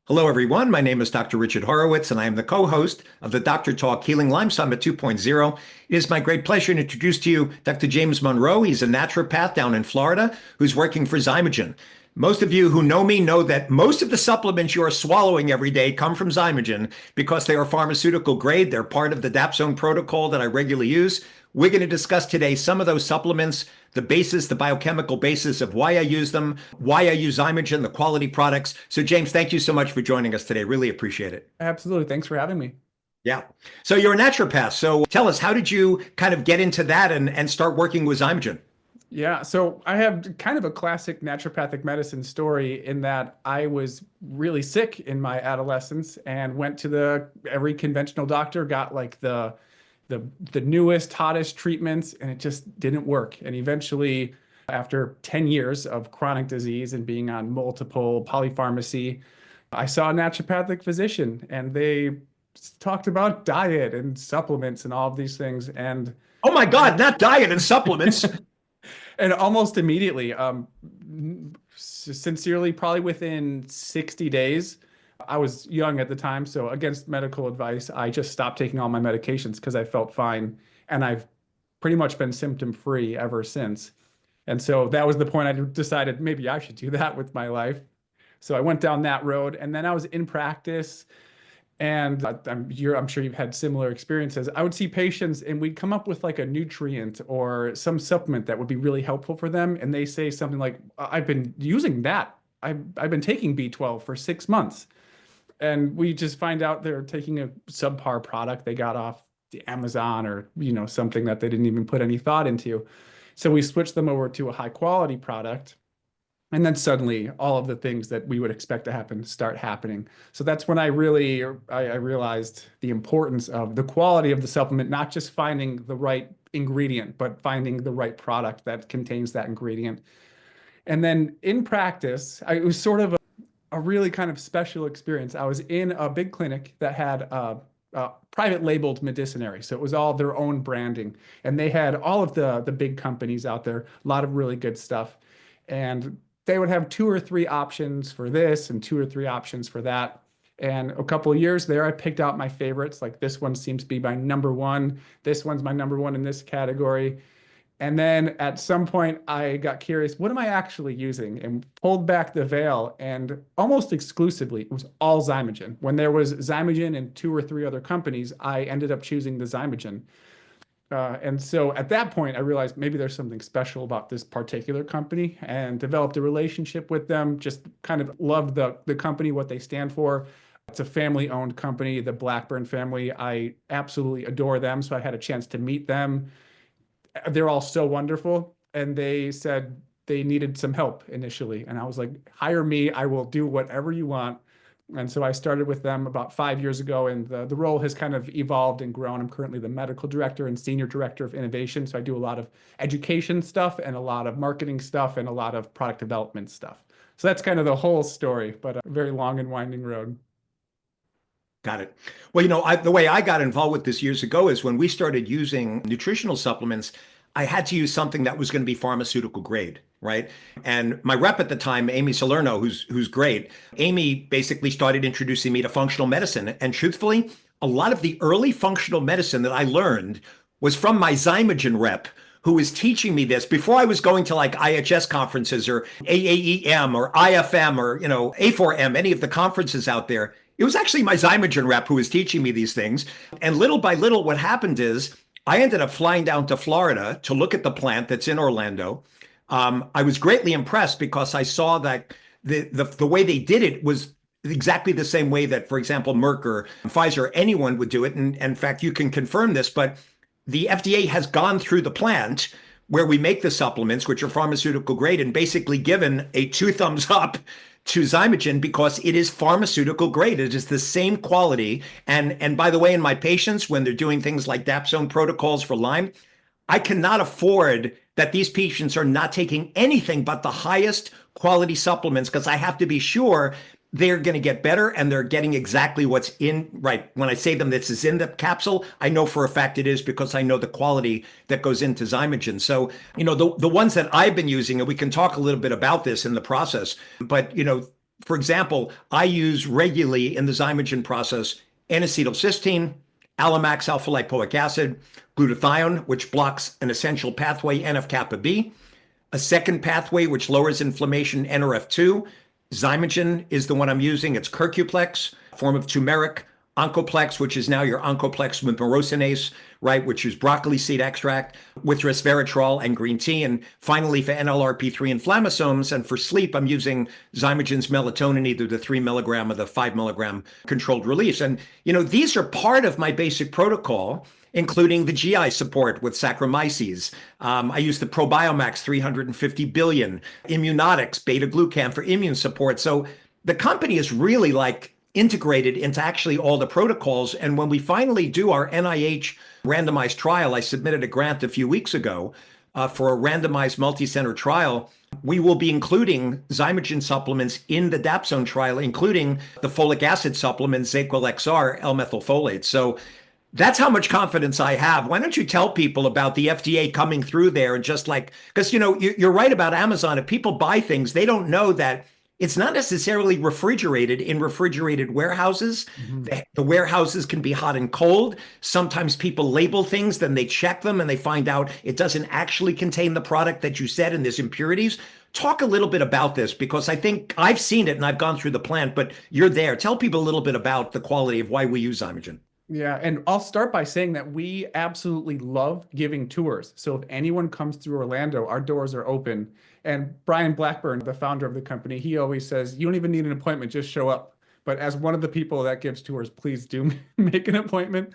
Hello, everyone. My name is Dr. Richard Horowitz, and I am the co-host of the Dr. Talk Healing Lyme Summit 2.0. It is my great pleasure to introduce to you Dr. James Monroe. He's a naturopath down in Florida who's working for Zymogen. Most of you who know me know that most of the supplements you are swallowing every day come from Zymogen because they are pharmaceutical grade. They're part of the Dapsone protocol that I regularly use. We're going to discuss today some of those supplements, the basis, the biochemical basis of why I use them, why I use Zymogen, the quality products. So, James, thank you so much for joining us today. Really appreciate it. Absolutely. Thanks for having me. Yeah. So you're a naturopath. So tell us, how did you kind of get into that and start working with Zymogen? Yeah, so I have kind of a classic naturopathic medicine story in that I was really sick in my adolescence and went to the every conventional doctor, got like the newest, hottest treatments, and it just didn't work. And eventually, after 10 years of chronic disease and being on multiple polypharmacy, I saw a naturopathic physician and they talked about diet and supplements and all of these things. And Oh my God, not diet and supplements. And almost immediately, sincerely, probably within 60 days, I was young at the time. So, against medical advice, I just stopped taking all my medications because I felt fine. And I've pretty much been symptom free ever since. And so that was the point I decided maybe I should do that with my life. So I went down that road. And then I was in practice and I'm sure you've had similar experiences. I would see patients and we'd come up with like a nutrient or some supplement that would be really helpful for them. And they say something like, I've been using that. I've been taking B12 for 6 months. And we just find out they're taking a subpar product they got off the Amazon or, something that they didn't even put any thought into. So we switched them over to a high quality product. And then suddenly all of the things that we would expect to happen start happening. So that's when I realized the importance of the quality of the supplement, not just finding the right ingredient, but finding the right product that contains that ingredient. And then in practice, it was sort of a really kind of special experience. I was in a big clinic that had a private labeled medicinary. So it was all their own branding. And they had all of the big companies out there, a lot of really good stuff. And they would have two or three options for this and two or three options for that. And a couple of years there, I picked out my favorites. Like this one seems to be my number one. This one's my number one in this category. And then at some point, I got curious, what am I actually using? And pulled back the veil, and almost exclusively, it was all Zymogen. When there was Zymogen and two or three other companies, I ended up choosing the Zymogen. And so at that point, I realized maybe there's something special about this particular company and developed a relationship with them. Just kind of loved the company, what they stand for. It's a family-owned company, the Blackburn family. I absolutely adore them. So I had a chance to meet them. They're all so wonderful. And they said they needed some help initially. And I was like, hire me. I will do whatever you want. And so I started with them about 5 years ago, and the role has kind of evolved and grown. I'm currently the medical director and senior director of innovation. So I do a lot of education stuff and a lot of marketing stuff and a lot of product development stuff. So that's kind of the whole story, but a very long and winding road. Got it. Well, the way I got involved with this years ago is when we started using nutritional supplements, I had to use something that was going to be pharmaceutical grade, right? And my rep at the time, Amy Salerno, who's great, Amy basically started introducing me to functional medicine. And truthfully, a lot of the early functional medicine that I learned was from my Zymogen rep, who was teaching me this before I was going to like IHS conferences or AAEM or IFM or A4M, any of the conferences out there. It was actually my Zymogen rep who was teaching me these things. And little by little, what happened is I ended up flying down to Florida to look at the plant that's in Orlando. I was greatly impressed because I saw that the way they did it was exactly the same way that, for example, Merck or Pfizer, anyone would do it. And in fact, you can confirm this, but the FDA has gone through the plant where we make the supplements, which are pharmaceutical grade, and basically given a two thumbs up to Zymogen because it is pharmaceutical grade. It is the same quality. And by the way, in my patients, when they're doing things like Dapsone protocols for Lyme, I cannot afford that these patients are not taking anything but the highest quality supplements because I have to be sure they're going to get better and they're getting exactly what's in, right. When I say them, this is in the capsule, I know for a fact it is because I know the quality that goes into Zymogen. So, the ones that I've been using, and we can talk a little bit about this in the process, but, For example, I use regularly in the Zymogen process N-acetylcysteine, Allomax alpha lipoic acid, glutathione, which blocks an essential pathway, NF-kappa B, a second pathway which lowers inflammation, NRF2. Zymogen is the one I'm using. It's Curcuplex, form of turmeric, Oncoplex, which is now your Oncoplex with morosinase, right, which is broccoli seed extract with resveratrol and green tea. And finally, for NLRP3 inflammasomes and for sleep, I'm using Zymogen's melatonin, either the 3 milligram or the 5 milligram controlled release. And, these are part of my basic protocol, including the GI support with Saccharomyces. I use the Probiomax 350 billion, Immunotics, beta-glucan for immune support. So the company is really integrated into actually all the protocols. And when we finally do our NIH randomized trial, I submitted a grant a few weeks ago for a randomized multi-center trial. We will be including Zymogen supplements in the Dapsone trial, including the folic acid supplement, Zaquil XR, L-methylfolate. So that's how much confidence I have. Why don't you tell people about the FDA coming through there and because, you're right about Amazon. If people buy things, they don't know that it's not necessarily refrigerated in refrigerated warehouses. The warehouses can be hot and cold. Sometimes people label things, then they check them and they find out it doesn't actually contain the product that you said and there's impurities. Talk a little bit about this, because I think I've seen it and I've gone through the plant, but you're there. Tell people a little bit about the quality of why we use Zymogen. Yeah, and I'll start by saying that we absolutely love giving tours. So if anyone comes through Orlando, our doors are open. And Brian Blackburn, the founder of the company, he always says, you don't even need an appointment, just show up. But as one of the people that gives tours, please do make an appointment.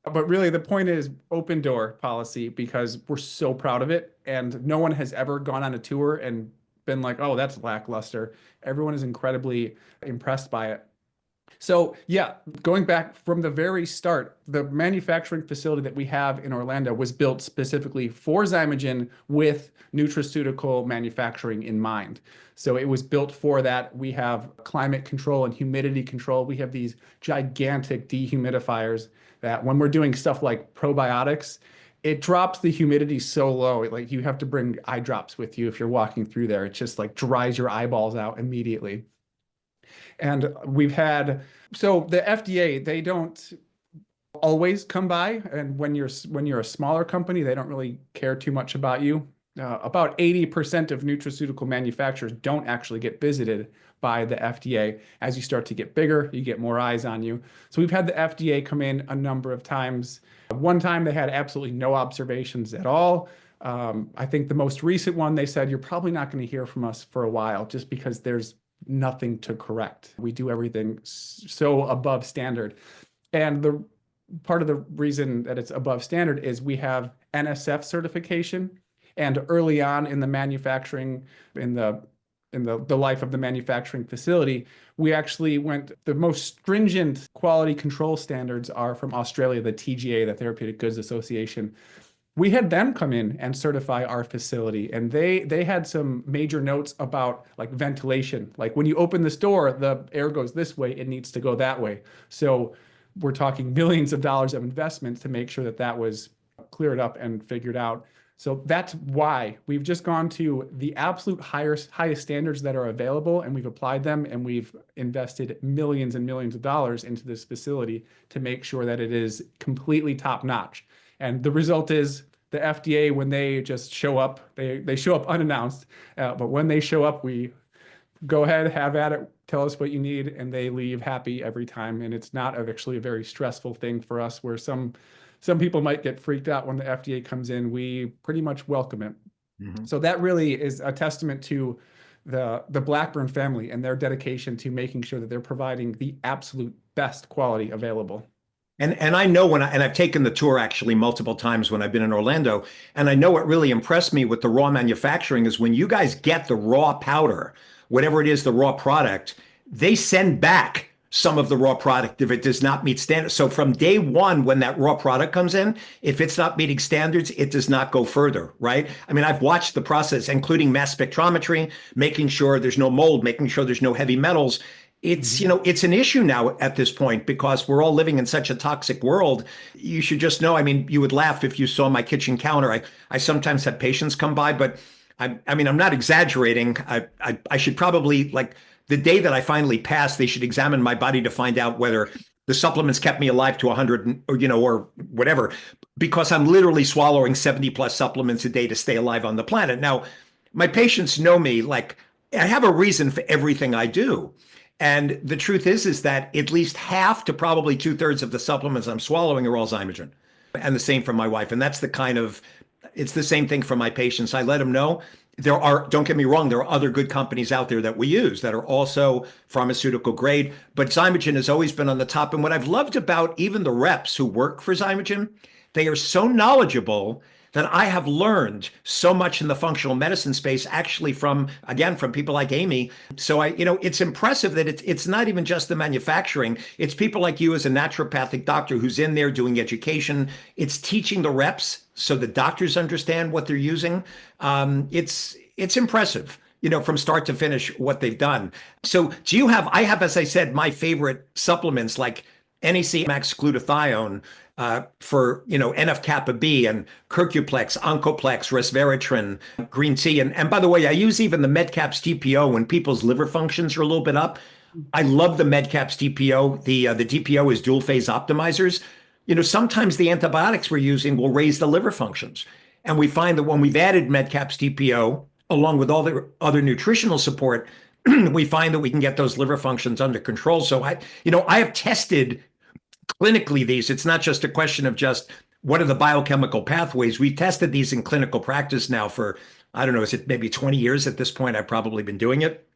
But really, the point is open door policy, because we're so proud of it. And no one has ever gone on a tour and been like, oh, that's lackluster. Everyone is incredibly impressed by it. So yeah, going back from the very start, the manufacturing facility that we have in Orlando was built specifically for Zymogen with nutraceutical manufacturing in mind. So it was built for that. We have climate control and humidity control. We have these gigantic dehumidifiers that when we're doing stuff like probiotics, it drops the humidity so low. Like you have to bring eye drops with you if you're walking through there. It just dries your eyeballs out immediately. And so the FDA, they don't always come by. And when you're a smaller company, they don't really care too much about you. About 80% of nutraceutical manufacturers don't actually get visited by the FDA. As you start to get bigger, you get more eyes on you. So we've had the FDA come in a number of times. One time they had absolutely no observations at all. I think the most recent one, they said, you're probably not going to hear from us for a while, just because there's nothing to correct. We do everything so above standard. And the part of the reason that it's above standard is we have NSF certification. And early on in the manufacturing, in the life of the manufacturing facility, we actually the most stringent quality control standards are from Australia, the TGA, the Therapeutic Goods Association. We had them come in and certify our facility, and they had some major notes about ventilation. Like when you open this door, the air goes this way, it needs to go that way. So we're talking millions of dollars of investment to make sure that was cleared up and figured out. So that's why we've just gone to the absolute highest standards that are available, and we've applied them, and we've invested millions and millions of dollars into this facility to make sure that it is completely top notch. And the result is the FDA, when they just show up, they show up unannounced. But when they show up, we go ahead, have at it, tell us what you need, and they leave happy every time. And it's not actually a very stressful thing for us, where some people might get freaked out when the FDA comes in. We pretty much welcome it. Mm-hmm. So that really is a testament to the Blackburn family and their dedication to making sure that they're providing the absolute best quality available. And I know I've taken the tour actually multiple times when I've been in Orlando, and I know what really impressed me with the raw manufacturing is when you guys get the raw powder, whatever it is, the raw product, they send back some of the raw product if it does not meet standards. So from day one, when that raw product comes in, if it's not meeting standards, it does not go further, right? I mean, I've watched the process, including mass spectrometry, making sure there's no mold, making sure there's no heavy metals. It's, it's an issue now at this point because we're all living in such a toxic world. You should just know, I mean, you would laugh if you saw my kitchen counter. I sometimes have patients come by, but I'm not exaggerating. I should probably the day that I finally pass, they should examine my body to find out whether the supplements kept me alive to 100 or, or whatever, because I'm literally swallowing 70 plus supplements a day to stay alive on the planet. Now, my patients know me, like I have a reason for everything I do. And the truth is that at least half to probably 2/3 of the supplements I'm swallowing are all Zymogen, and the same for my wife. And that's it's the same thing for my patients. I let them know don't get me wrong, there are other good companies out there that we use that are also pharmaceutical grade, but Zymogen has always been on the top. And what I've loved about even the reps who work for Zymogen, they are so knowledgeable that I have learned so much in the functional medicine space, actually from people like Amy. So it's impressive that it's not even just the manufacturing. It's people like you as a naturopathic doctor who's in there doing education. It's teaching the reps so the doctors understand what they're using. It's impressive, from start to finish what they've done. So I have, as I said, my favorite supplements like NAC Max Glutathione, for NF-kappa B and Curcuplex, Oncoplex, Resveratrol, green tea. And by the way, I use even the Medcaps DPO when people's liver functions are a little bit up. I love the Medcaps DPO. The DPO is dual phase optimizers. Sometimes the antibiotics we're using will raise the liver functions. And we find that when we've added Medcaps DPO, along with all the other nutritional support, we find that we can get those liver functions under control. So I have tested clinically these. It's not just a question of just what are the biochemical pathways. We've tested these in clinical practice now for, I don't know, is it maybe 20 years at this point? I've probably been doing it.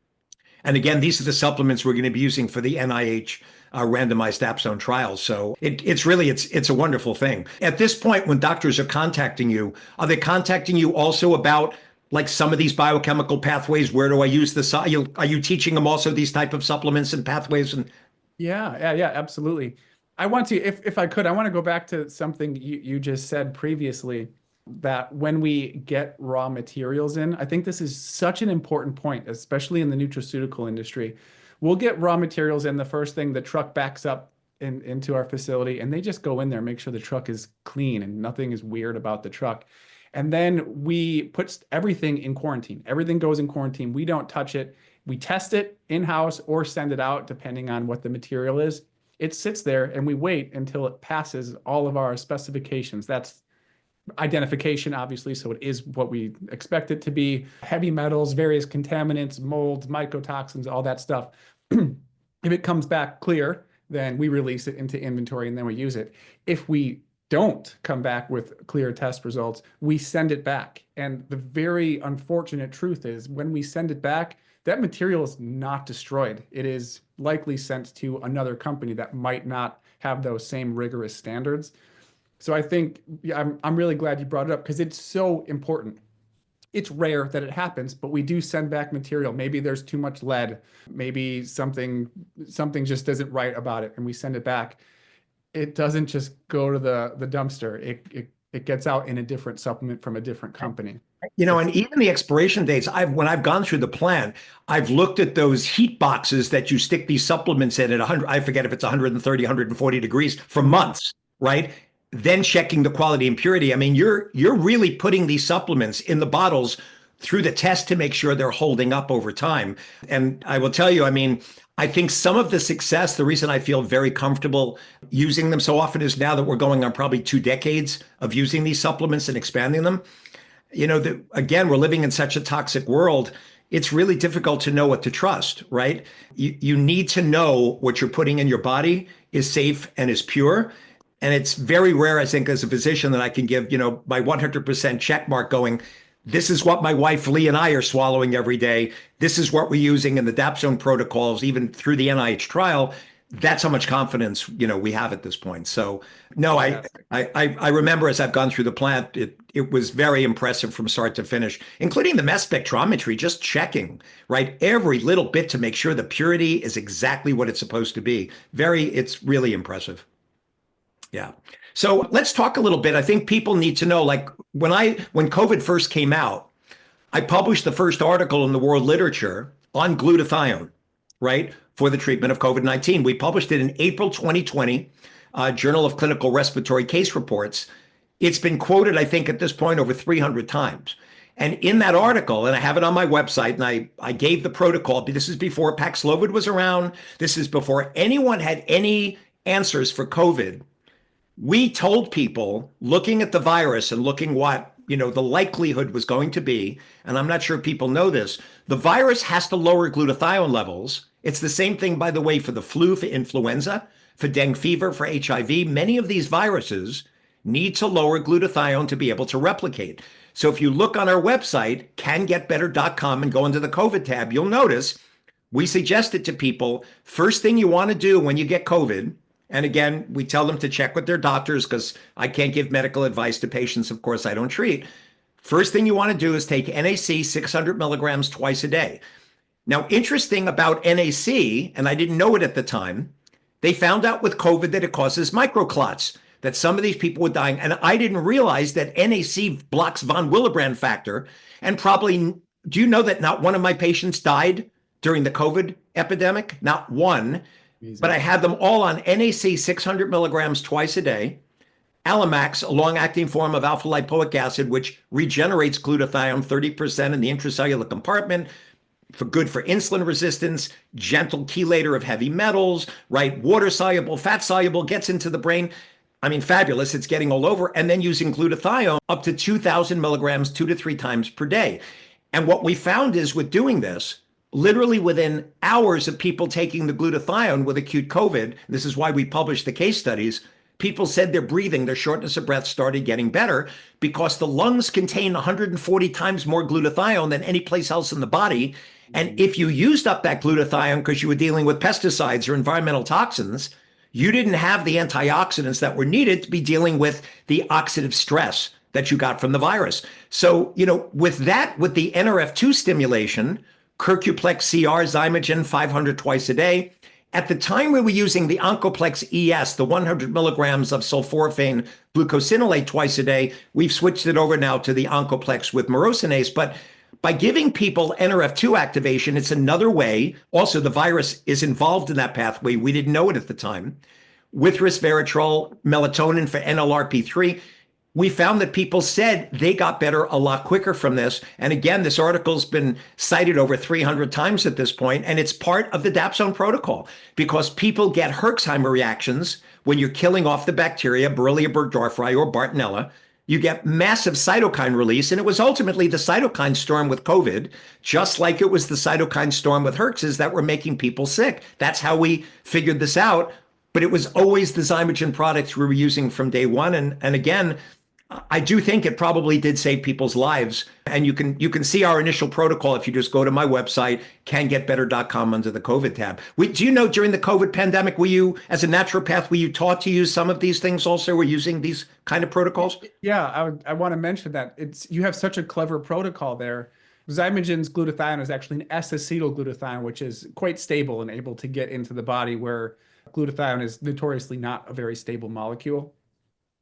And again, these are the supplements we're going to be using for the NIH randomized Dapsone trials. So it's a wonderful thing. At this point, when doctors are contacting you, are they contacting you also about like some of these biochemical pathways? Where do I use this? Are you teaching them also these type of supplements and pathways? And yeah, absolutely. I want to, if I could, I want to go back to something you just said previously, that when we get raw materials in, I think this is such an important point, especially in the nutraceutical industry. We'll get raw materials in. The first thing, the truck backs up into our facility, and they just go in there, make sure the truck is clean and nothing is weird about the truck. And then we put everything in quarantine. Everything goes in quarantine. We don't touch it. We test it in-house or send it out, depending on what the material is. It sits there and we wait until it passes all of our specifications. That's identification, obviously, so it is what we expect it to be. Heavy metals, various contaminants, molds, mycotoxins, all that stuff. If it comes back clear, then we release it into inventory and then we use it. If we don't come back with clear test results, we send it back. And the very unfortunate truth is when we send it back, that material is not destroyed. It is likely sent to another company that might not have those same rigorous standards. So I think I'm really glad you brought it up because it's so important. It's rare that it happens, but we do send back material. Maybe there's too much lead. Maybe something just isn't right about it, and we send it back. It doesn't just go to the dumpster. It gets out in a different supplement from a different company. And even the expiration dates, when I've gone through the plant, I've looked at those heat boxes that you stick these supplements in at 100, I forget if it's 130, 140 degrees for months, right? Then checking the quality and purity. I mean, you're really putting these supplements in the bottles through the test to make sure they're holding up over time. And I will tell you, I mean, I think some of the success, the reason I feel very comfortable using them so often is now that we're going on probably 2 decades of using these supplements and expanding them. Again, we're living in such a toxic world. It's really difficult to know what to trust, right? You need to know what you're putting in your body is safe and is pure. And it's very rare, I think, as a physician that I can give, my 100% check mark going, this is what my wife, Lee, and I are swallowing every day. This is what we're using in the Dapsone protocols, even through the NIH trial. That's how much confidence, we have at this point. So no, I remember as I've gone through the plant, it was very impressive from start to finish, including the mass spectrometry, just checking, right? Every little bit to make sure the purity is exactly what it's supposed to be. It's really impressive. Yeah. So let's talk a little bit. I think people need to know, like when COVID first came out, I published the first article in the world literature on glutathione, right? For the treatment of COVID-19. We published it in April 2020, Journal of Clinical Respiratory Case Reports. It's been quoted, I think, at this point over 300 times. And in that article, and I have it on my website, and I gave the protocol. This is before Paxlovid was around. This is before anyone had any answers for COVID. We told people, looking at the virus and looking what, the likelihood was going to be, and I'm not sure people know this, the virus has to lower glutathione levels. It's the same thing, by the way, for the flu, for influenza, for dengue fever, for HIV. Many of these viruses need to lower glutathione to be able to replicate. So if you look on our website, cangetbetter.com, and go into the COVID tab, you'll notice we suggested to people, first thing you want to do when you get COVID, and again, we tell them to check with their doctors because I can't give medical advice to patients, of course, I don't treat. First thing you want to do is take NAC 600 milligrams twice a day. Now, interesting about NAC, and I didn't know it at the time, they found out with COVID that it causes microclots, that some of these people were dying. And I didn't realize that NAC blocks von Willebrand factor. And probably, do you know that not one of my patients died during the COVID epidemic? Not one. Amazing. But I had them all on NAC 600 milligrams twice a day, Alamax, a long-acting form of alpha lipoic acid, which regenerates glutathione 30% in the intracellular compartment, good for insulin resistance, gentle chelator of heavy metals, right? Water soluble, fat soluble, gets into the brain. I mean, fabulous. It's getting all over. And then using glutathione up to 2,000 milligrams 2 to 3 times per day. And what we found is with doing this, literally within hours of people taking the glutathione with acute COVID, this is why we published the case studies, people said their breathing, their shortness of breath started getting better because the lungs contain 140 times more glutathione than any place else in the body. And if you used up that glutathione because you were dealing with pesticides or environmental toxins, you didn't have the antioxidants that were needed to be dealing with the oxidative stress that you got from the virus. So, with that, with the NRF2 stimulation, Circuplex CR, Zymogen 500 twice a day. At the time we were using the Oncoplex ES, the 100 milligrams of sulforaphane glucosinolate twice a day, we've switched it over now to the Oncoplex with myrosinase. But by giving people NRF2 activation, it's another way. Also, the virus is involved in that pathway. We didn't know it at the time. With resveratrol, melatonin for NLRP3, we found that people said they got better a lot quicker from this. And again, this article's been cited over 300 times at this point, and it's part of the Dapsone protocol because people get Herxheimer reactions when you're killing off the bacteria, Borrelia burgdorferi or Bartonella. You get massive cytokine release, and it was ultimately the cytokine storm with COVID, just like it was the cytokine storm with Herx's that were making people sick. That's how we figured this out. But it was always the Zymogen products we were using from day one. And again, I do think it probably did save people's lives. And you can see our initial protocol if you just go to my website, cangetbetter.com, under the COVID tab. Do you know during the COVID pandemic, were you, as a naturopath, were you taught to use some of these things also? Were using these kind of protocols? Yeah, I want to mention that you have such a clever protocol there. Zymogen's glutathione is actually an S-acetylglutathione, which is quite stable and able to get into the body, where glutathione is notoriously not a very stable molecule.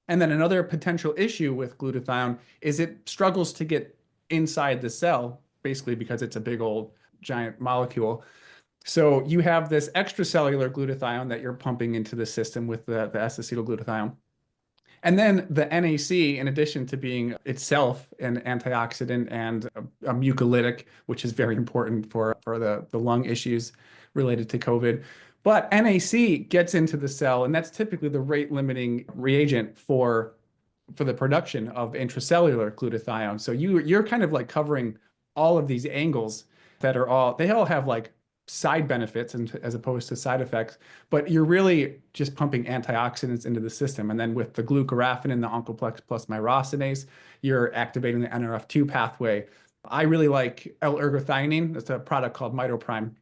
And then another potential issue with glutathione is it struggles to get inside the cell, basically because it's a big old giant molecule. So you have this extracellular glutathione that you're pumping into the system with the S-acetylglutathione. And then the NAC, in addition to being itself an antioxidant and a mucolytic, which is very important for the lung issues related to COVID. But NAC gets into the cell, and that's typically the rate-limiting reagent for the production of intracellular glutathione. So you're kind of like covering all of these angles that they all have like side benefits as opposed to side effects, but you're really just pumping antioxidants into the system. And then with the glucoraphanin, the Oncoplex plus myrosinase, you're activating the NRF2 pathway. I really like L-ergothioneine. That's a product called Mitoprime.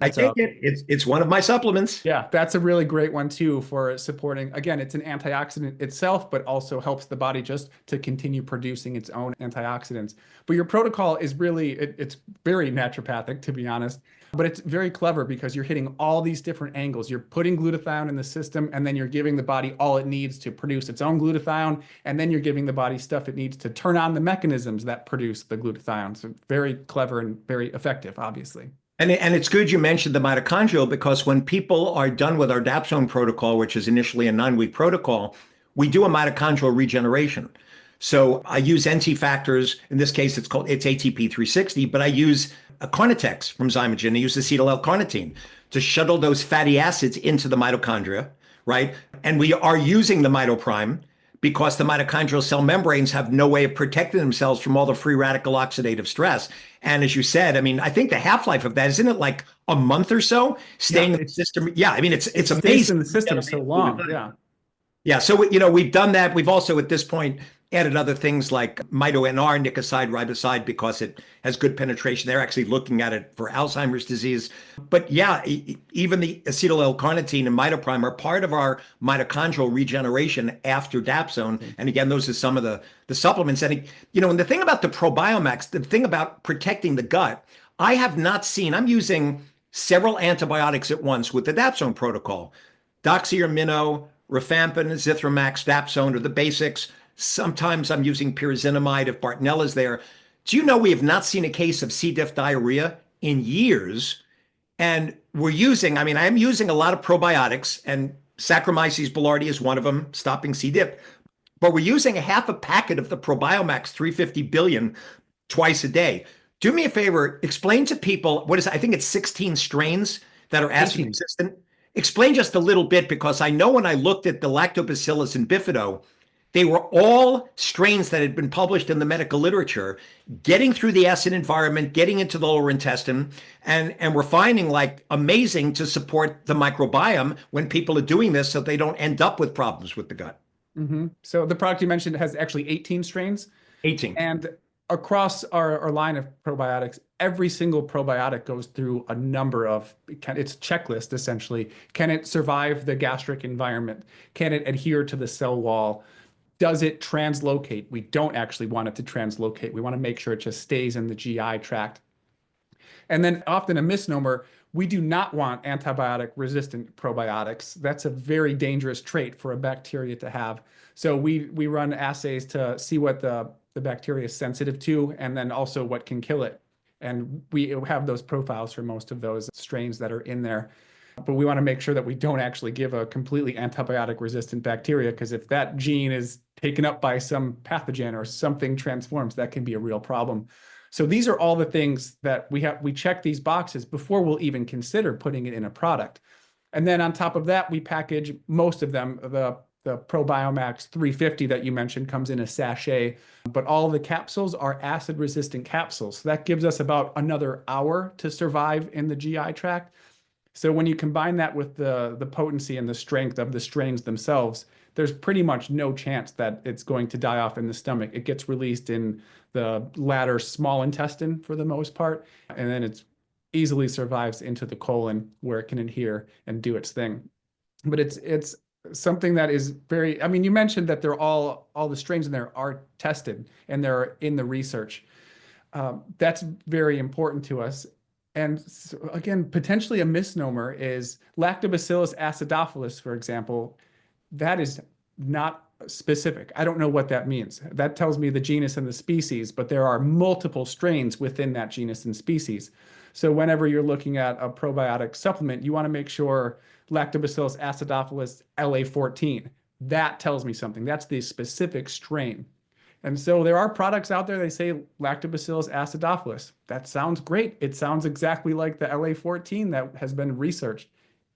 I take it. It's one of my supplements. Yeah, that's a really great one too for supporting. Again, it's an antioxidant itself, but also helps the body just to continue producing its own antioxidants. But your protocol is really, it's very naturopathic, to be honest, but it's very clever because you're hitting all these different angles. You're putting glutathione in the system, and then you're giving the body all it needs to produce its own glutathione, and then you're giving the body stuff it needs to turn on the mechanisms that produce the glutathione. So very clever and very effective, obviously. And it's good you mentioned the mitochondrial, because when people are done with our Dapsone protocol, which is initially a 9-week protocol, we do a mitochondrial regeneration. So I use NT factors. In this case, it's ATP 360, but I use a Carnitex from Zymogen. I use acetyl L-carnitine to shuttle those fatty acids into the mitochondria, right? And we are using the mitoprime because the mitochondrial cell membranes have no way of protecting themselves from all the free radical oxidative stress. And as you said, I mean, I think the half-life of that, isn't it like a month or so staying in the system? Yeah, I mean, it's It stays amazing. in the system so long. Yeah. Yeah, so we've done that. We've also at this point added other things like mito-NR, nicoside, riboside, because it has good penetration. They're actually looking at it for Alzheimer's disease. But yeah, even the acetyl L-carnitine and mitoprime are part of our mitochondrial regeneration after dapsone. And again, those are some of the supplements. And and the thing about the Probiomax, the thing about protecting the gut, I have not seen. I'm using several antibiotics at once with the dapsone protocol. Doxy or Minnow, rifampin, Zithromax, Dapsone are the basics. Sometimes I'm using pyrazinamide if Bartonella's there. Do you know we have not seen a case of C. diff diarrhea in years? And I am using a lot of probiotics, and Saccharomyces boulardii is one of them, stopping C. diff. But we're using a half a packet of the Probiomax 350 billion twice a day. Do me a favor, explain to people I think it's 16 strains that are acid 18. resistant. Explain just a little bit, because I know when I looked at the Lactobacillus and Bifido, they were all strains that had been published in the medical literature, getting through the acid environment, getting into the lower intestine, and we're finding like amazing to support the microbiome when people are doing this so they don't end up with problems with the gut. So the product you mentioned has actually 18 strains. 18. And across our line of probiotics, every single probiotic goes through a number of, it's checklist essentially. Can it survive the gastric environment? Can it adhere to the cell wall? Does it translocate? We don't actually want it to translocate. We want to make sure it just stays in the GI tract. And then often a misnomer, we do not want antibiotic resistant probiotics. That's a very dangerous trait for a bacteria to have. So we run assays to see what the bacteria is sensitive to, and then also what can kill it. And we have those profiles for most of those strains that are in there. But we want to make sure that we don't actually give a completely antibiotic resistant bacteria, because if that gene is taken up by some pathogen or something transforms, that can be a real problem. So these are all the things that we check these boxes before we'll even consider putting it in a product. And then on top of that, we package most of them. The Probiomax 350 that you mentioned comes in a sachet, but all of the capsules are acid resistant capsules. So that gives us about another hour to survive in the GI tract. So when you combine that with the potency and the strength of the strains themselves, there's pretty much no chance that it's going to die off in the stomach. It gets released in the latter small intestine for the most part, and then it easily survives into the colon where it can adhere and do its thing. But it's something that is very, I mean, you mentioned that all the strains in there are tested and they're in the research. That's very important to us. And so, again, potentially a misnomer is Lactobacillus acidophilus, for example. That is not specific. I don't know what that means. That tells me the genus and the species, but there are multiple strains within that genus and species. So whenever you're looking at a probiotic supplement, you want to make sure Lactobacillus acidophilus LA14. That tells me something. That's the specific strain. And so there are products out there, they say Lactobacillus acidophilus. That sounds great. It sounds exactly like the LA14 that has been researched.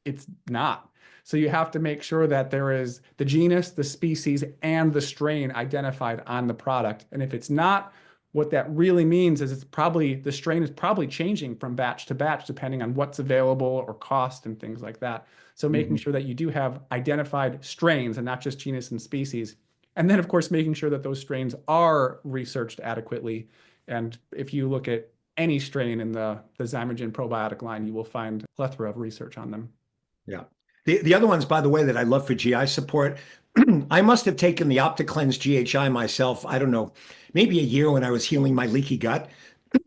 It's not. So you have to make sure that there is the genus, the species, and the strain identified on the product. And if it's not, what that really means is the strain is probably changing from batch to batch, depending on what's available or cost and things like that. So making sure that you do have identified strains and not just genus and species. And then, of course, making sure that those strains are researched adequately. And if you look at any strain in the Zymogen probiotic line, you will find a plethora of research on them. Yeah. The other ones, by the way, that I love for GI support, I must have taken the OptiCleanse GHI myself, I don't know, maybe a year when I was healing my leaky gut.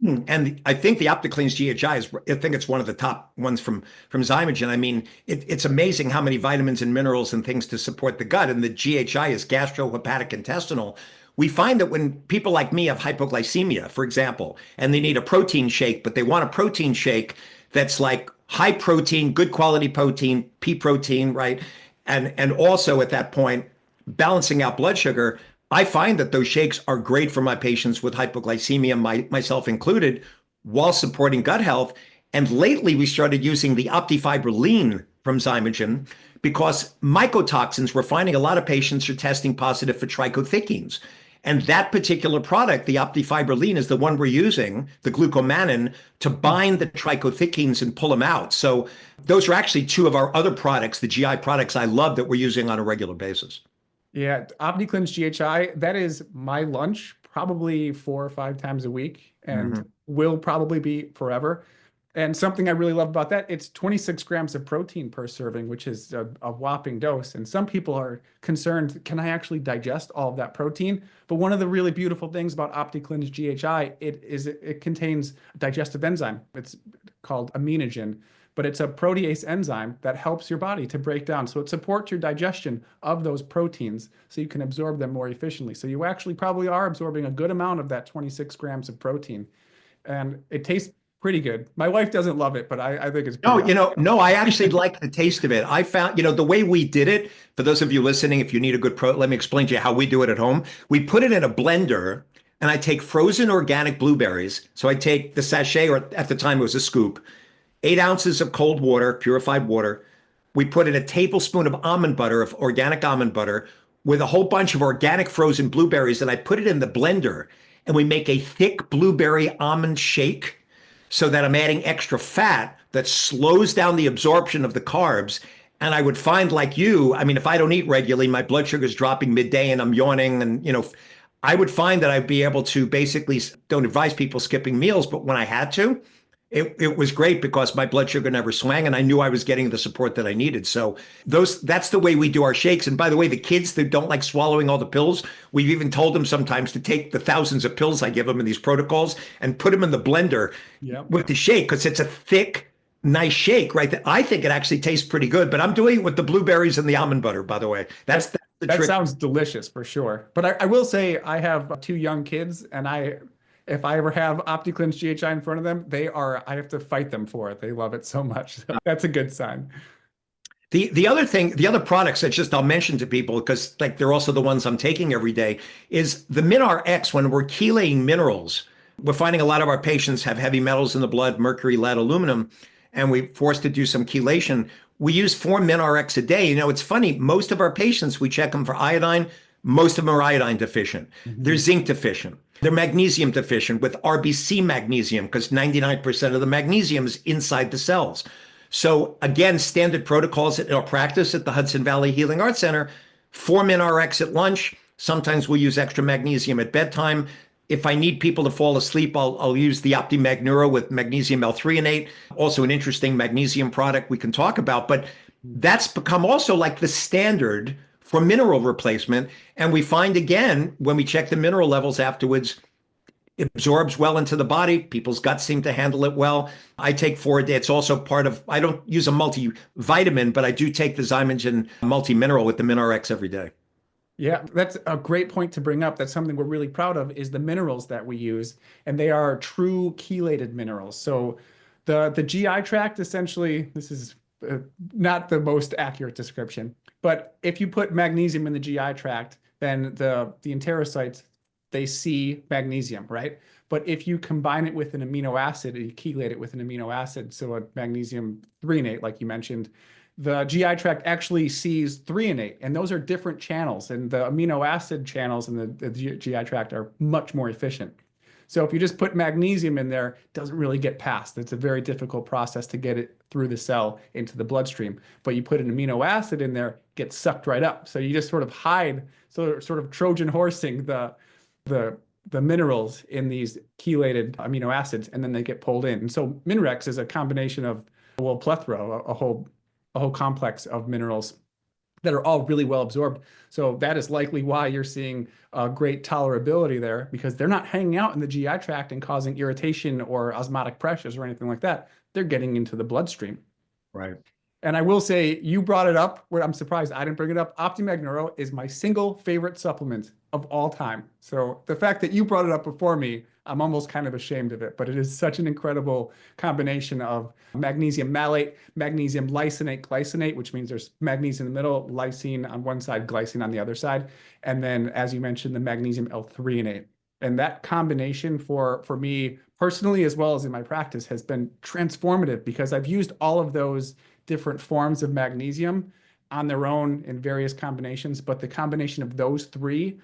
And I think the OptiCleanse GHI I think it's one of the top ones from Zymogen. I mean, it's amazing how many vitamins and minerals and things to support the gut. And the GHI is gastrohepatic intestinal. We find that when people like me have hypoglycemia, for example, and they need a protein shake, but they want a protein shake that's like high protein, good quality protein, pea protein, right? And also at that point, balancing out blood sugar, I find that those shakes are great for my patients with hypoglycemia, myself included, while supporting gut health. And lately, we started using the OptiFiber Lean from Zymogen because mycotoxins, we're finding a lot of patients are testing positive for trichothecenes. And that particular product, the OptiFiber Lean, is the one we're using, the glucomannan, to bind the trichothecenes and pull them out. So those are actually two of our other products, the GI products I love that we're using on a regular basis. Yeah, OptiCleanse GHI, that is my lunch probably 4 or 5 times a week and will probably be forever. And something I really love about that, it's 26 grams of protein per serving, which is a whopping dose. And some people are concerned, can I actually digest all of that protein? But one of the really beautiful things about OptiCleanse GHI, it contains a digestive enzyme. It's called aminogen, but it's a protease enzyme that helps your body to break down. So it supports your digestion of those proteins so you can absorb them more efficiently. So you actually probably are absorbing a good amount of that 26 grams of protein. And it tastes pretty good. My wife doesn't love it, but I think it's No, pretty awesome. no, I actually like the taste of it. I found, the way we did it, for those of you listening, if you need a good let me explain to you how we do it at home. We put it in a blender and I take frozen organic blueberries. So I take the sachet, or at the time it was a scoop, 8 ounces of cold water, purified water. We put in a tablespoon of almond butter, of organic almond butter, with a whole bunch of organic frozen blueberries. And I put it in the blender and we make a thick blueberry almond shake so that I'm adding extra fat that slows down the absorption of the carbs. And I would find, like you, I mean, if I don't eat regularly, my blood sugar is dropping midday and I'm yawning. And, I would find that I'd be able to basically, don't advise people skipping meals, but when I had to, it was great because my blood sugar never swang and I knew I was getting the support that I needed. So that's the way we do our shakes. And by the way, the kids that don't like swallowing all the pills, we've even told them sometimes to take the thousands of pills I give them in these protocols and put them in the blender with the shake, because it's a thick, nice shake, right? I think it actually tastes pretty good, but I'm doing it with the blueberries and the almond butter, by the way. That's the That trick. sounds delicious for sure. But I will say I have 2 young kids, and if I ever have OptiCleanse GHI in front of them, I have to fight them for it. They love it so much. So that's a good sign. The other thing, the other products that just I'll mention to people, because like they're also the ones I'm taking every day, is the MinRx. When we're chelating minerals, we're finding a lot of our patients have heavy metals in the blood, mercury, lead, aluminum, and we're forced to do some chelation. We use 4 MinRx a day. It's funny, most of our patients, we check them for iodine. Most of them are iodine deficient. They're zinc deficient. They're magnesium deficient with RBC magnesium, because 99% of the magnesium is inside the cells. So again, standard protocols in our practice at the Hudson Valley Healing Arts Center, 4 MinRx at lunch. Sometimes we'll use extra magnesium at bedtime. If I need people to fall asleep, I'll use the OptiMag Neuro with magnesium L-threonate, also an interesting magnesium product we can talk about. But that's become also like the standard for mineral replacement. And we find, again, when we check the mineral levels afterwards, it absorbs well into the body. People's guts seem to handle it well. I take 4 a day. It's also part of, I don't use a multivitamin, but I do take the Zymogen multi-mineral with the MinRx every day. Yeah, that's a great point to bring up. That's something we're really proud of, is the minerals that we use, and they are true chelated minerals. So the GI tract, essentially, this is not the most accurate description, but if you put magnesium in the GI tract, then the enterocytes, they see magnesium, right? But if you combine it with an amino acid, and you chelate it with an amino acid, so a magnesium threonate, like you mentioned, the GI tract actually sees threonate, and those are different channels, and the amino acid channels in the GI tract are much more efficient. So if you just put magnesium in there, it doesn't really get past. It's a very difficult process to get it through the cell into the bloodstream. But you put an amino acid in there, it gets sucked right up. So you just sort of hide, so sort of Trojan horsing the minerals in these chelated amino acids, and then they get pulled in. And so Minrex is a combination of, well, plethora, a whole complex of minerals that are all really well absorbed. So that is likely why you're seeing great tolerability there, because they're not hanging out in the GI tract and causing irritation or osmotic pressures or anything like that. They're getting into the bloodstream. Right. And I will say, you brought it up where I'm surprised I didn't bring it up. OptiMag Neuro is my single favorite supplement of all time. So the fact that you brought it up before me, I'm almost kind of ashamed of it, but it is such an incredible combination of magnesium malate, magnesium lysine, glycinate, which means there's magnesium in the middle, lysine on one side, glycine on the other side. And then, as you mentioned, the magnesium L-threonate. And that combination for me personally, as well as in my practice, has been transformative because I've used all of those different forms of magnesium on their own in various combinations, but the combination of those three,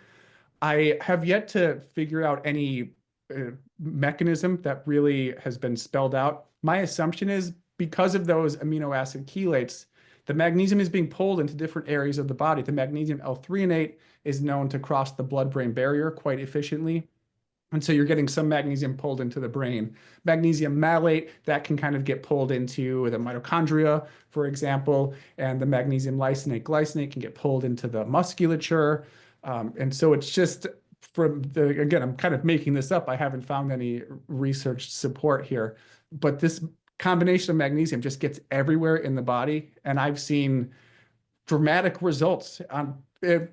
I have yet to figure out any mechanism that really has been spelled out. My assumption is because of those amino acid chelates, the magnesium is being pulled into different areas of the body. The magnesium L-threonate is known to cross the blood-brain barrier quite efficiently. And so you're getting some magnesium pulled into the brain. Magnesium malate, that can kind of get pulled into the mitochondria, for example, and the magnesium lysine glycinate can get pulled into the musculature. And so it's just again, I'm kind of making this up. I haven't found any research support here, but this combination of magnesium just gets everywhere in the body. And I've seen dramatic results on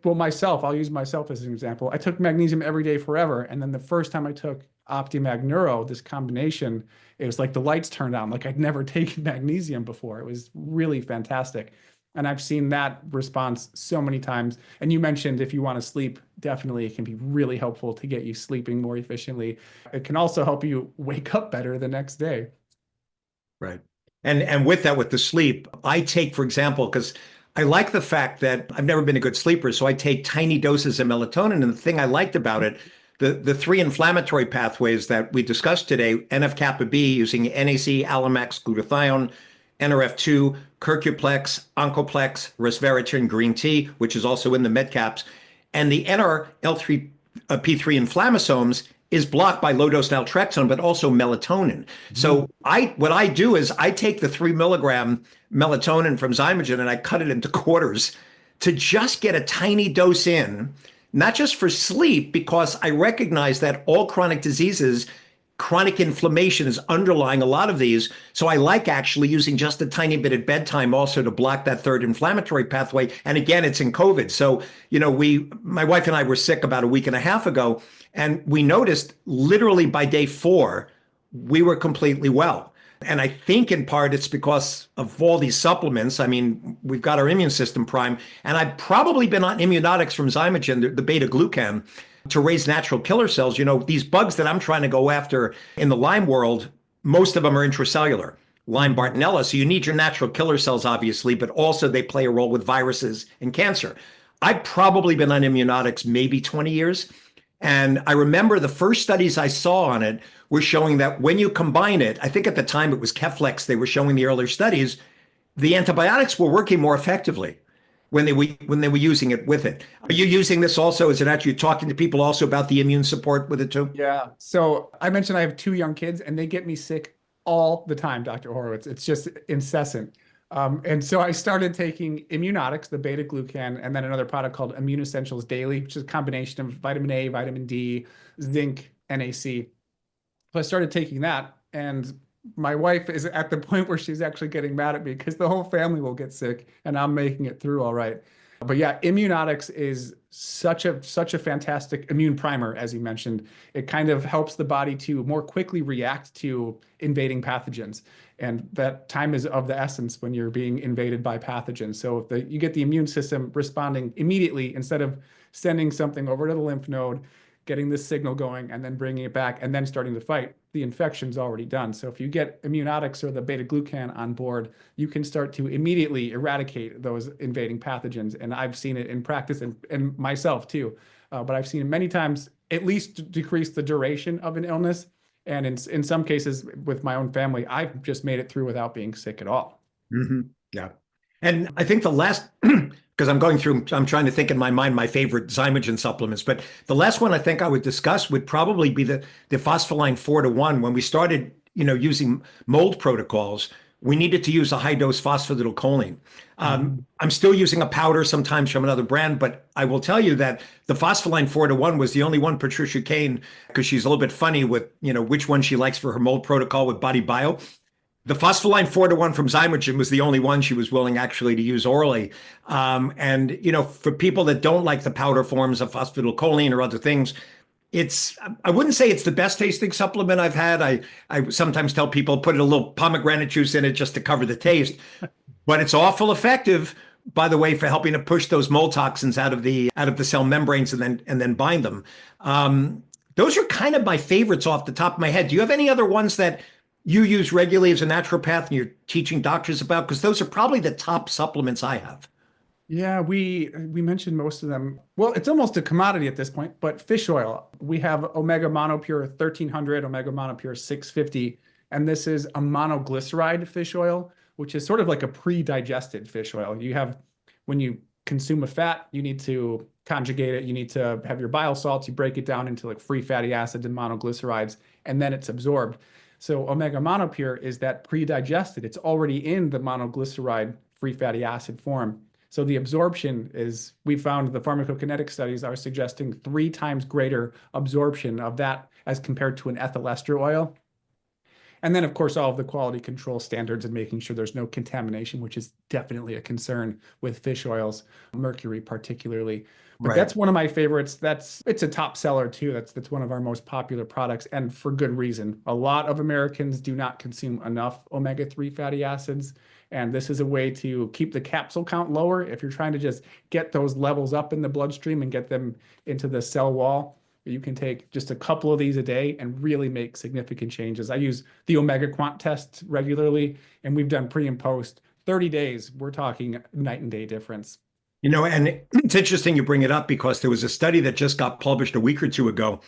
myself. I'll use myself as an example. I took magnesium every day forever. And then the first time I took OptiMag Neuro, this combination, it was like the lights turned on. Like I'd never taken magnesium before. It was really fantastic. And I've seen that response so many times. And you mentioned if you want to sleep, definitely it can be really helpful to get you sleeping more efficiently. It can also help you wake up better the next day. Right. And with that, with the sleep, I take, for example, because I like the fact that I've never been a good sleeper, so I take tiny doses of melatonin. And the thing I liked about it, the three inflammatory pathways that we discussed today, NF-kappa B using NAC, Alamax, glutathione, NRF2, Curcuplex, Oncoplex, Resveratrol, green tea, which is also in the MedCaps, and the NRL3 P3 inflammasomes is blocked by low-dose naltrexone, but also melatonin. So what I do is I take the 3 milligram melatonin from Zymogen and I cut it into quarters to just get a tiny dose in, not just for sleep, because I recognize that all chronic diseases, chronic inflammation is underlying a lot of these. So I like actually using just a tiny bit at bedtime also to block that third inflammatory pathway. And again, it's in COVID. So, my wife and I were sick about a week and a half ago, and we noticed literally by day 4, we were completely well. And I think in part it's because of all these supplements. I mean, we've got our immune system prime, and I've probably been on immunotics from Zymogen, the beta glucan, to raise natural killer cells. These bugs that I'm trying to go after in the Lyme world, most of them are intracellular, Lyme Bartonella. So you need your natural killer cells, obviously, but also they play a role with viruses and cancer. I've probably been on immunotics maybe 20 years. And I remember the first studies I saw on it were showing that when you combine it, I think at the time it was Keflex, they were showing the earlier studies, the antibiotics were working more effectively when they were using it with it. Are you using this also? Is it actually talking to people also about the immune support with it too? Yeah. So I mentioned I have 2 young kids and they get me sick all the time, Dr. Horowitz. It's just incessant. And so I started taking immunotics, the beta glucan, and then another product called Immune Essentials Daily, which is a combination of vitamin A, vitamin D, zinc, NAC. So I started taking that, and my wife is at the point where she's actually getting mad at me because the whole family will get sick and I'm making it through all right. But yeah, immunotics is such a fantastic immune primer, as you mentioned. It kind of helps the body to more quickly react to invading pathogens. And that time is of the essence when you're being invaded by pathogens. So if you get the immune system responding immediately instead of sending something over to the lymph node, getting this signal going and then bringing it back and then starting to fight, the infection's already done. So if you get immunotics or the beta glucan on board, you can start to immediately eradicate those invading pathogens. And I've seen it in practice and myself too. But I've seen it many times at least decrease the duration of an illness. And in some cases with my own family, I've just made it through without being sick at all. Mm-hmm. Yeah. And I think the last, because I'm trying to think in my mind my favorite Zymogen supplements, but the last one I think I would discuss would probably be the phospholine 4-to-1. When we started, using mold protocols, we needed to use a high dose phosphatidylcholine. I'm still using a powder sometimes from another brand, but I will tell you that the phospholine 4-to-1 was the only one Patricia Kane, because she's a little bit funny with, which one she likes for her mold protocol with Body Bio. The phospholine 4-to-1 from Zymergen was the only one she was willing actually to use orally. And, for people that don't like the powder forms of phosphatidylcholine or other things, I wouldn't say it's the best tasting supplement I've had. I sometimes tell people put a little pomegranate juice in it just to cover the taste, but it's awful effective, by the way, for helping to push those mold toxins out of the cell membranes and then bind them. Those are kind of my favorites off the top of my head. Do you have any other ones that you use regularly as a naturopath and you're teaching doctors about? Because those are probably the top supplements I have. Yeah, we mentioned most of them. Well, it's almost a commodity at this point, but fish oil. We have Omega Monopure 1300, Omega Monopure 650, and this is a monoglyceride fish oil, which is sort of like a pre-digested fish oil. When you consume a fat, you need to conjugate it. You need to have your bile salts. You break it down into like free fatty acids and monoglycerides, and then it's absorbed. So Omega Monopure is that pre-digested. It's already in the monoglyceride free fatty acid form. So the absorption we found the pharmacokinetic studies are suggesting 3 times greater absorption of that as compared to an ethyl ester oil. And then, of course, all of the quality control standards and making sure there's no contamination, which is definitely a concern with fish oils, mercury particularly. But Right. That's one of my favorites. It's a top seller too. That's one of our most popular products, and for good reason. A lot of Americans do not consume enough omega-3 fatty acids, and this is a way to keep the capsule count lower. If you're trying to just get those levels up in the bloodstream and get them into the cell wall, you can take just a couple of these a day and really make significant changes. I use the Omega Quant test regularly, and we've done pre and post 30 days. We're talking night and day difference. And it's interesting you bring it up because there was a study that just got published a week or two ago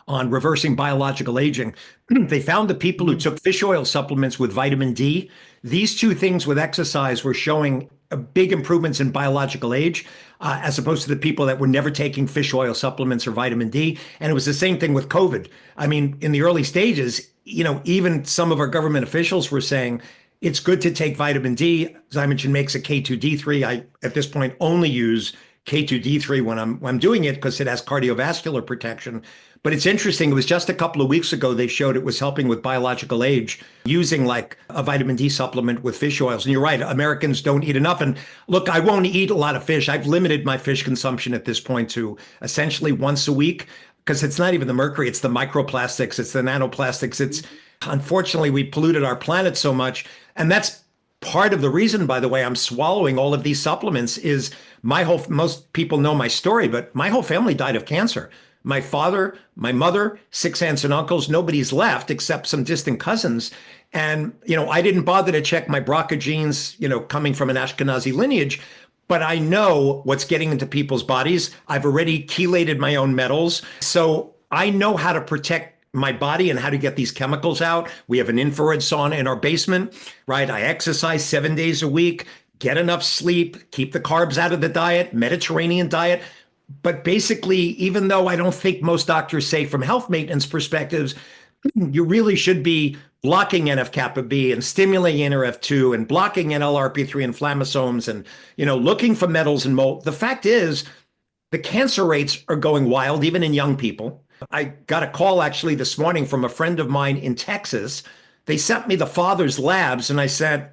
on reversing biological aging. They found the people who took fish oil supplements with vitamin D, these two things with exercise were showing big improvements in biological age, as opposed to the people that were never taking fish oil supplements or vitamin D. And it was the same thing with COVID. I mean, in the early stages, even some of our government officials were saying, it's good to take vitamin D. Zymergen makes a K2D3. I, at this point, only use K2D3 when I'm doing it because it has cardiovascular protection. But it's interesting. It was just a couple of weeks ago they showed it was helping with biological age using like a vitamin D supplement with fish oils. And you're right, Americans don't eat enough. And look, I won't eat a lot of fish. I've limited my fish consumption at this point to essentially once a week because it's not even the mercury, it's the microplastics, it's the nanoplastics. It's unfortunately we polluted our planet so much. And that's part of the reason, by the way, I'm swallowing all of these supplements is most people know my story, but my whole family died of cancer. My father, my mother, 6 aunts and uncles, nobody's left except some distant cousins. And, I didn't bother to check my BRCA genes, coming from an Ashkenazi lineage, but I know what's getting into people's bodies. I've already chelated my own metals. So I know how to protect my body and how to get these chemicals out. We have an infrared sauna in our basement, right? I exercise 7 days a week, get enough sleep, keep the carbs out of the diet, Mediterranean diet. But basically, even though I don't think most doctors say from health maintenance perspectives, you really should be blocking NF-kappa B and stimulating NRF2 and blocking NLRP3 inflammasomes and, looking for metals and mold. The fact is, the cancer rates are going wild, even in young people. I got a call actually this morning from a friend of mine in Texas. They sent me the father's labs and I said,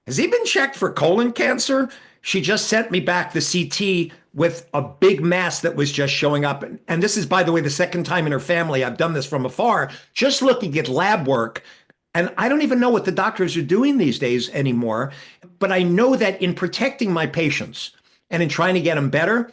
has he been checked for colon cancer? She just sent me back the CT with a big mass that was just showing up. And this is, by the way, the second time in her family I've done this from afar, just looking at lab work. And I don't even know what the doctors are doing these days anymore. But I know that in protecting my patients and in trying to get them better,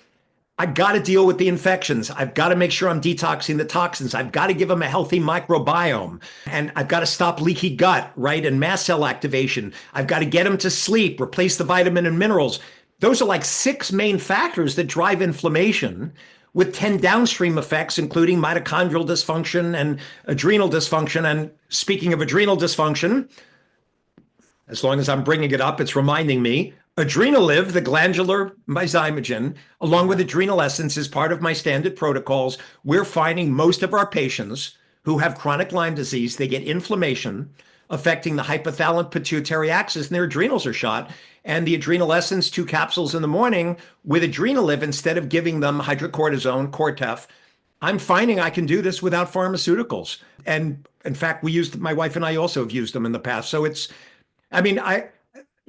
I got to deal with the infections. I've got to make sure I'm detoxing the toxins. I've got to give them a healthy microbiome. And I've got to stop leaky gut, right? And mast cell activation. I've got to get them to sleep, replace the vitamin and minerals. Those are like 6 main factors that drive inflammation with 10 downstream effects, including mitochondrial dysfunction and adrenal dysfunction. And speaking of adrenal dysfunction, as long as I'm bringing it up, it's reminding me, Adrenalive, the glandular by Zymergen, along with Adrenal Essence is part of my standard protocols. We're finding most of our patients who have chronic Lyme disease, they get inflammation affecting the hypothalamic pituitary axis and their adrenals are shot. And the Adrenal Essence, 2 capsules in the morning with Adrenalive, instead of giving them hydrocortisone, Cortef, I'm finding I can do this without pharmaceuticals. And in fact, my wife and I also have used them in the past. So I mean,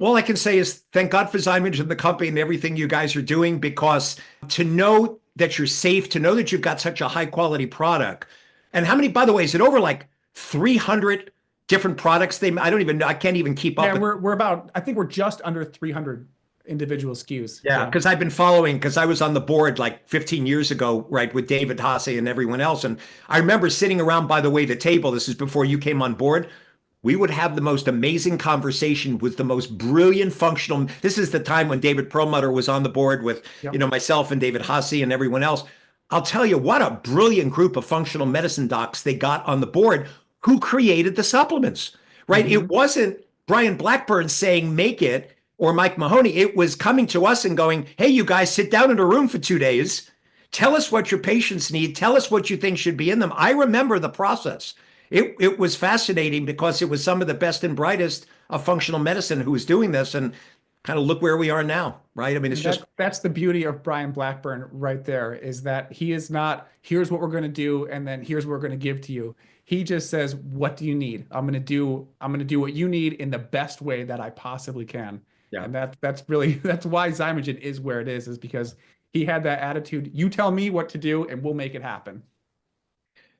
all I can say is thank God for Zymogen and the company and everything you guys are doing, because to know that you're safe, to know that you've got such a high quality product. And how many, by the way, is it over like 300 different products? I don't even know. I can't even keep up. Yeah, we're about, I think we're just under 300 individual SKUs. Yeah, because I've been following, because I was on the board like 15 years ago, right, with David Hasse and everyone else. And I remember sitting around, by the way, the table, this is before you came on board. We would have the most amazing conversation with the most brilliant functional. This is the time when David Perlmutter was on the board with, Yep. myself and David Hasse and everyone else. I'll tell you what a brilliant group of functional medicine docs they got on the board who created the supplements, right? It wasn't Brian Blackburn saying make it or Mike Mahoney. It was coming to us and going, hey, you guys sit down in a room for 2 days. Tell us what your patients need. Tell us what you think should be in them. I remember the process. It was fascinating because it was some of the best and brightest of functional medicine who was doing this, and kind of look where we are now, right? I mean, that's the beauty of Brian Blackburn right there, is that he is not, here's what we're going to do, and then here's what we're going to give to you. He just says, what do you need? I'm going to do what you need in the best way that I possibly can. Yeah. And that's really, that's why Zymogen is where it is because he had that attitude. You tell me what to do and we'll make it happen.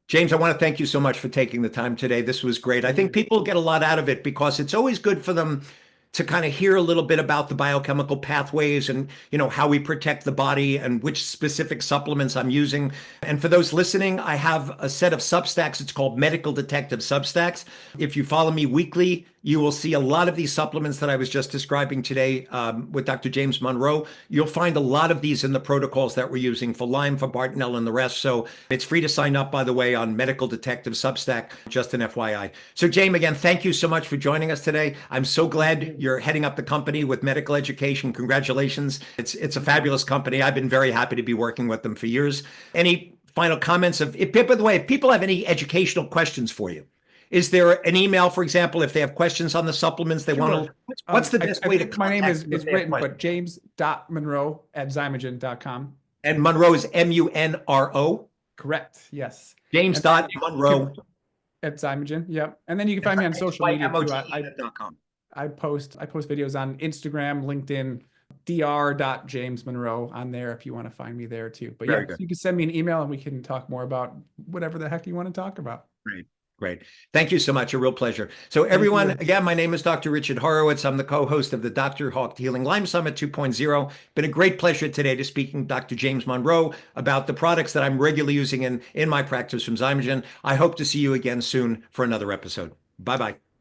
James, I want to thank you so much for taking the time today. This was great. I think people get a lot out of it because it's always good for them to kind of hear a little bit about the biochemical pathways and, how we protect the body and which specific supplements I'm using. And for those listening, I have a set of Substacks. It's called Medical Detective Substacks. If you follow me weekly, you will see a lot of these supplements that I was just describing today with Dr. James Monroe. You'll find a lot of these in the protocols that we're using for Lyme, for Bartonella, and the rest. So it's free to sign up, by the way, on Medical Detective Substack, just an FYI. So James, again, thank you so much for joining us today. I'm so glad you're heading up the company with medical education. Congratulations. It's a fabulous company. I've been very happy to be working with them for years. Any final comments by the way, if people have any educational questions for you, is there an email, for example, if they have questions on the supplements they want to, what's the best way to contact? My name is written, but james.monroe@zymogen.com. And Monroe is Munro? Correct. Yes. James.Monroe at Zymogen. Yep. And then you can find me on social media too. I post videos on Instagram, LinkedIn, dr.jamesmonroe on there if you want to find me there too. But yeah, you can send me an email and we can talk more about whatever the heck you want to talk about. Great. Thank you so much. A real pleasure. So everyone, again, my name is Dr. Richard Horowitz. I'm the co-host of the Dr. Hawk Healing Lyme Summit 2.0. Been a great pleasure today to speaking to Dr. James Monroe about the products that I'm regularly using in my practice from Zymogen. I hope to see you again soon for another episode. Bye-bye.